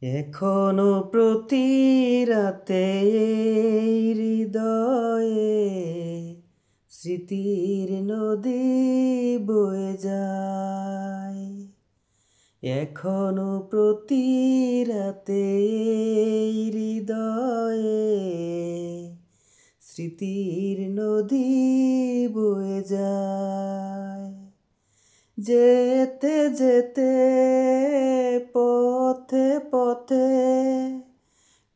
এখনো প্রতি রাতে এই হৃদয়ে স্মৃতির নদী বয়ে যায়। এখনো প্রতি রাতে এই হৃদয়ে স্মৃতির নদী বয়ে যায়। যেতে যেতে পথে পথে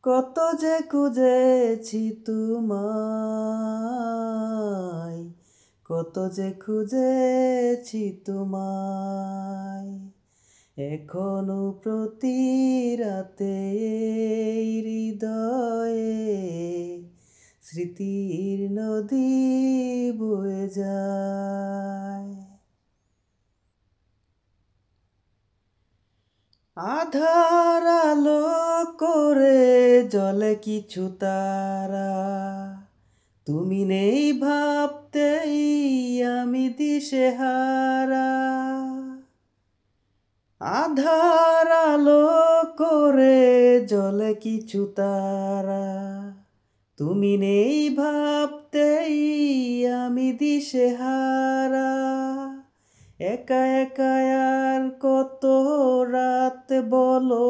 কত যে খুঁজেছি তোমায়, কত যে খুঁজেছি তোমায়। এখনো প্রতি রাতে এই হৃদয়ে স্মৃতির নদী বয়ে যায়। আধার আলো করে জলে কিছু তারা, তুমি নেই ভাবতেই আমি দিশেহারা। আধার আলো করে জলে কিছু তারা, তুমি নেই ভাবতেই আমি দিশেহারা। একা একা আর কত রাত বলো,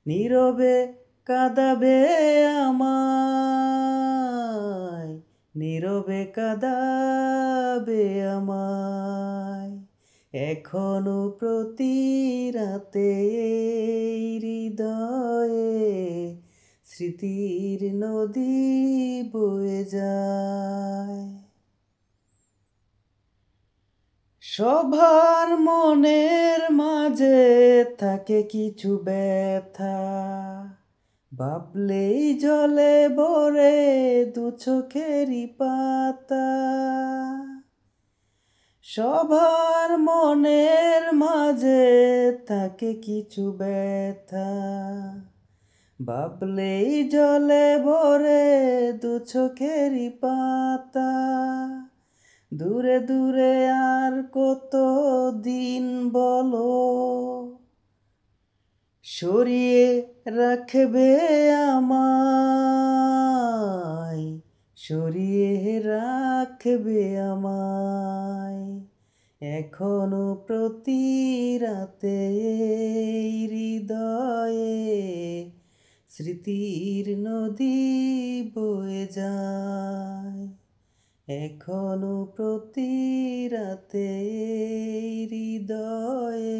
নীরবে কাঁদাবে আমায়, নীরবে কাঁদাবে আমায়। এখনো প্রতি রাতে এই হৃদয়ে স্মৃতির নদী বয়ে যায়। সবার মনের মাঝে থাকে কিছু ব্যথা, ভাবলেই জলে ভরে দু চোখেরই পাতা। সবার মনের মাঝে থাকে কিছু ব্যথা, ভাবলেই জলে ভরে দু চোখেরই পাতা। দূরে দূরে আর কত দিন বলো, সরিয়ে রাখবে আমায়, সরিয়ে রাখবে আমায়। এখনো প্রতি রাতে এই হৃদয়ে স্মৃতির নদী বয়ে যায়। এখনো প্রতি রাতে এই হৃদয়ে